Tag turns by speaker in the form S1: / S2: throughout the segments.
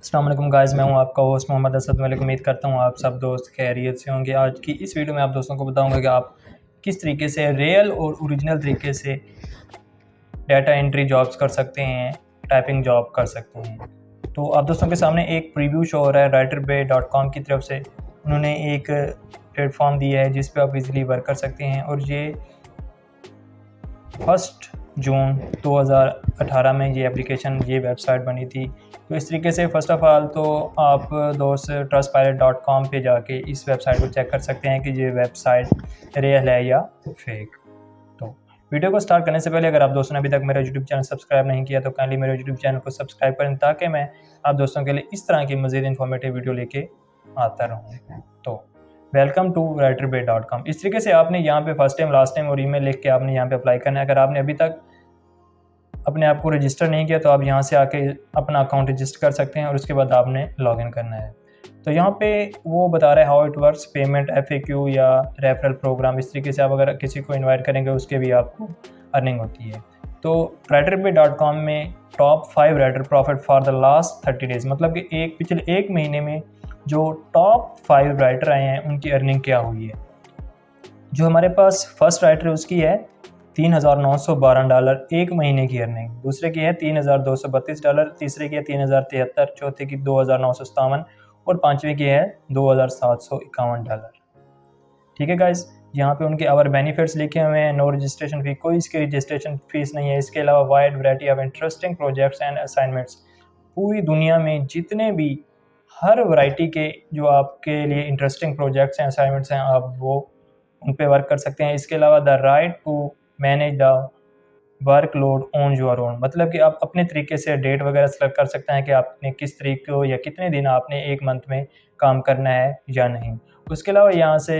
S1: अस्सलाम वालेकुम गाइस, मैं हूं आपका होस्ट मोहम्मद असद मलिक। उम्मीद करता हूं आप सब दोस्त खैरियत से होंगे। आज की इस वीडियो में आप दोस्तों को बताऊंगा कि आप किस तरीके से रियल और ओरिजिनल तरीके से डाटा एंट्री जॉब्स कर सकते हैं, टाइपिंग जॉब कर सकते हैं। तो आप दोस्तों के सामने एक प्रीव्यू शो हो रहा है writerbay.com की तरफ से। उन्होंने एक प्लेटफॉर्म दिया है जिस पे आप इजीली वर्क कर सकते हैं और ये 1 जून 2018 में ये एप्लीकेशन, ये वेबसाइट बनी थी। तो इस तरीके से फ़र्स्ट ऑफ़ ऑल तो आप दोस्त trustpilot.com पे जाके इस वेबसाइट को चेक कर सकते हैं कि ये वेबसाइट रियल है या फेक। तो वीडियो को स्टार्ट करने से पहले अगर आप दोस्तों ने अभी तक मेरा यूट्यूब चैनल सब्सक्राइब नहीं किया तो काइंडली मेरे यूट्यूब चैनल को सब्सक्राइब करें ताकि मैं आप दोस्तों के लिए इस तरह की मज़ीद इन्फॉर्मेटिव वीडियो लेके आता रहूँ। तो वेलकम टू writerbay.com। इस तरीके से आपने यहाँ पे फर्स्ट टाइम, लास्ट टाइम और ईमेल लिख के आपने यहाँ पे अप्लाई करना है। अगर आपने अभी तक अपने आप को रजिस्टर नहीं किया तो आप यहाँ से आके अपना अकाउंट रजिस्टर कर सकते हैं और उसके बाद आपने लॉगिन करना है। तो यहाँ पे वो बता रहा है how it works, payment, FAQ या रेफरल प्रोग्राम। इस तरीके से आप अगर किसी को इनवाइट करेंगे उसके भी आपको अर्निंग होती है। तो writerbay.com में top 5 writer profit for the last 30 days, मतलब कि पिछले एक महीने में जो टॉप 5 राइटर आए हैं उनकी अर्निंग क्या हुई है। जो हमारे पास फर्स्ट राइटर है उसकी है $3,912 एक महीने की अर्निंग, दूसरे की है $3,232, तीसरे की है 3,073, चौथे की 2,957 और पाँचवें की है $2,751। ठीक है गाइस, यहाँ पे उनके आवर बेनिफिट्स लिखे हुए हैं। नो रजिस्ट्रेशन फ़ी, कोई इसकी रजिस्ट्रेशन फ़ीस नहीं है। इसके अलावा wide variety of interesting projects and assignments, पूरी दुनिया में जितने भी हर वैरायटी के जो आपके लिए इंटरेस्टिंग प्रोजेक्ट्स हैं, असाइनमेंट्स हैं, आप वो उन पे वर्क कर सकते हैं। इसके अलावा the right to manage the workload on your own, मतलब कि आप अपने तरीके से डेट वगैरह सेलेक्ट कर सकते हैं कि आपने किस तरीके को या कितने दिन आपने एक मंथ में काम करना है या नहीं। उसके अलावा यहाँ से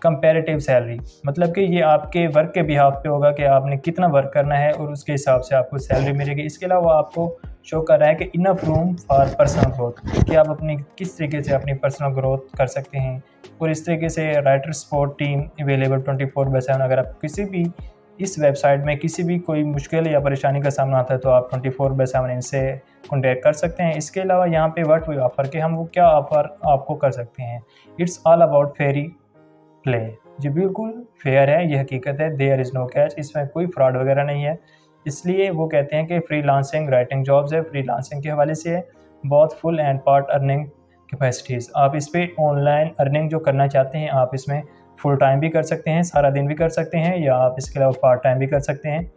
S1: कंपैरेटिव सैलरी, मतलब कि ये आपके वर्क के बिहाफ पे होगा कि आपने कितना वर्क करना है और उसके हिसाब से आपको सैलरी मिलेगी। इसके अलावा आपको शो कर रहा है कि enough room for personal growth, कि आप अपनी किस तरीके से अपनी पर्सनल ग्रोथ कर सकते हैं। और इस तरीके से राइटर सपोर्ट टीम अवेलेबल 24/7। अगर आप किसी भी इस वेबसाइट में किसी भी कोई मुश्किल या परेशानी का सामना आता है तो आप 24/7 इनसे कॉन्टैक्ट कर सकते हैं। इसके अलावा यहाँ पे व्हाट वी ऑफ़र, कि हम वो क्या ऑफ़र आपको कर सकते हैं। It's all about fair play, जी बिल्कुल फेयर है, ये हकीकत है। देयर इज़ नो कैच, इसमें कोई फ्रॉड वगैरह नहीं है। इसलिए वो कहते हैं कि फ्रीलांसिंग राइटिंग जॉब्स है, फ्रीलांसिंग के हवाले से है। बहुत full and part earning capacities, आप इस पर ऑनलाइन अर्निंग जो करना चाहते हैं आप इसमें फुल टाइम भी कर सकते हैं, सारा दिन भी कर सकते हैं, या आप इसके अलावा पार्ट टाइम भी कर सकते हैं।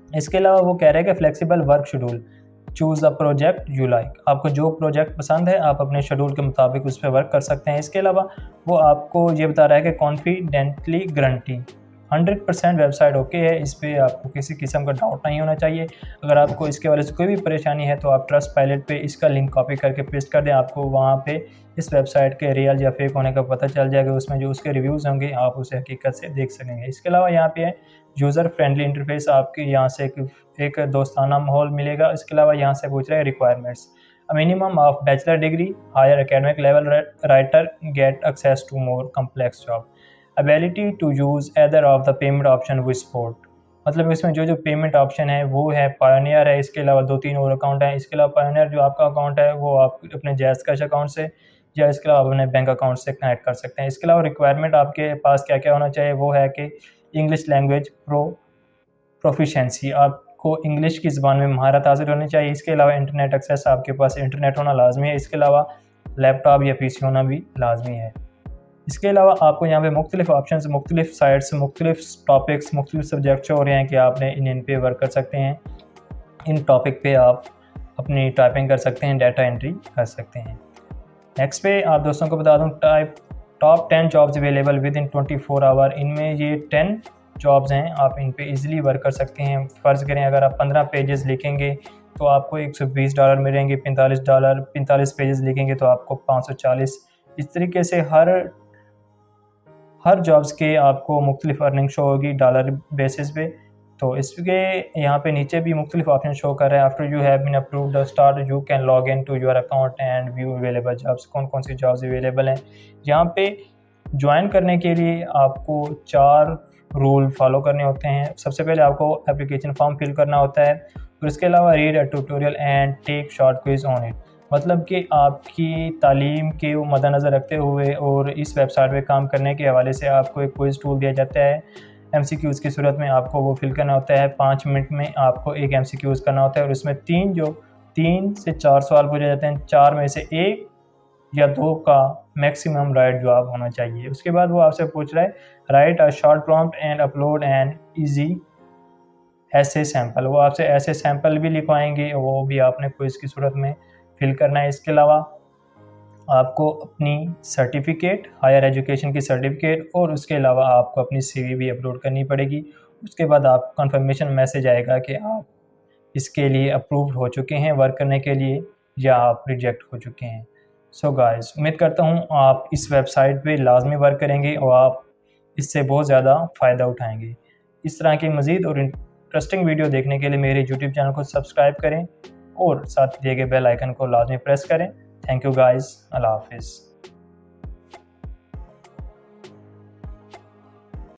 S1: इसके अलावा वो कह रहे हैं कि flexible work schedule, choose a project you like, आपको जो प्रोजेक्ट पसंद है आप अपने शेड्यूल के मुताबिक उस पर वर्क कर सकते हैं। इसके अलावा वो आपको ये बता रहा है कि कॉन्फिडेंटली गारंटी 100% वेबसाइट ओके है, इस पर आपको किसी किस्म का डाउट नहीं होना चाहिए। अगर आपको इसके बारे से कोई भी परेशानी है तो आप ट्रस्ट पायलट पे इसका लिंक कॉपी करके पेस्ट कर दें, आपको वहाँ पे इस वेबसाइट के रियल या फेक होने का पता चल जाएगा। उसमें जो उसके रिव्यूज़ होंगे आप उसे हकीकत से देख सकेंगे। इसके अलावा यहाँ पे है यूज़र फ्रेंडली इंटरफेस, आपके यहाँ से एक दोस्ताना माहौल मिलेगा। इसके अलावा यहाँ से पूछ रहे हैं requirements, a minimum of bachelor degree, higher academic level writer, get access to more complex job, ability to use either of the payment option with support, मतलब इसमें जो पेमेंट ऑप्शन है वो है पायोनियर है। इसके अलावा 2-3 और अकाउंट हैं। इसके अलावा पायोनियर जो आपका अकाउंट है वो आप अपने जैज़ कैश अकाउंट से या इसके अलावा अपने बैंक अकाउंट से कनेक्ट कर सकते हैं। इसके अलावा रिक्वायरमेंट आपके पास क्या क्या होना चाहिए, वो है कि इंग्लिश लैंग्वेज प्रोफिशेंसी, आपको इंग्लिश की ज़बान में महारत हासिल होनी चाहिए। इसके अलावा इंटरनेट एक्सेस, आपके पास इंटरनेट होना लाजमी है। इसके अलावा लैपटॉप या PC होना भी लाजमी है। इसके अलावा आपको यहाँ पे मुख्तलिफ ऑप्शन, मुख्तलिफ साइट्स, मुख्तलिफ टॉपिक्स, मुख्तलिफ सब्जेक्ट हो रहे हैं कि आपने इन पे वर्क कर सकते हैं। इन टॉपिक पे आप अपनी टाइपिंग कर सकते हैं, डाटा एंट्री कर सकते हैं। नेक्स्ट पे आप दोस्तों को बता दूँ top 10 jobs available with in 24 hour. इनमें ये 10 जॉब्स हैं, आप इन पे ईज़िली वर्क कर सकते हैं। फ़र्ज़ करें अगर आप 15 पेजेस लिखेंगे तो आपको $120 मिलेंगे, $45 पेजेस लिखेंगे तो आपको 540। इस तरीके से हर जॉब्स के आपको मुख्तलिफ अर्निंग शो होगी डॉलर बेसिस पे। तो इसके यहाँ पे नीचे भी मुख्तलिफ ऑप्शन शो कर रहे हैं। After you have been approved start you can log in to your account and view available jobs, कौन कौन सी जॉब्स अवेलेबल हैं। यहाँ पे ज्वाइन करने के लिए आपको 4 रूल फॉलो करने होते हैं। सबसे पहले आपको एप्लीकेशन फॉर्म फिल करना होता है और इसके अलावा read a tutorial and take short quiz on it, मतलब कि आपकी तालीम के मद्देनज़र रखते हुए और इस वेबसाइट पे काम करने के हवाले से आपको एक क्विज़ टूल दिया जाता है। एमसीक्यूज़ की सूरत में आपको वो फिल करना होता है। 5 मिनट में आपको एक एमसीक्यूज़ करना होता है और उसमें 3 से 4 सवाल पूछे जाते हैं। 4 में से 1 या 2 का मैक्सिमम राइट जवाब होना चाहिए। उसके बाद वो आपसे पूछ रहा है right a short prompt and upload N easy ऐसे सैंपल। वो आपसे ऐसे सैंपल भी लिखवाएंगे, वो भी आपने क्विज़ की सूरत में फिल करना है। इसके अलावा आपको अपनी सर्टिफिकेट, हायर एजुकेशन की सर्टिफिकेट और उसके अलावा आपको अपनी सीवी भी अपलोड करनी पड़ेगी। उसके बाद आप कंफर्मेशन मैसेज आएगा कि आप इसके लिए अप्रूव्ड हो चुके हैं वर्क करने के लिए या आप रिजेक्ट हो चुके हैं। सो गाइस, उम्मीद करता हूँ आप इस वेबसाइट पे लाजमी वर्क करेंगे और आप इससे बहुत ज़्यादा फ़ायदा उठाएंगे। इस तरह की मज़ीद और इंटरेस्टिंग वीडियो देखने के लिए मेरे यूट्यूब चैनल को सब्सक्राइब करें और साथ दिए गए बेल आइकन को लाजमी प्रेस करें। थैंक यू गाइस, अल्लाह हाफिज़।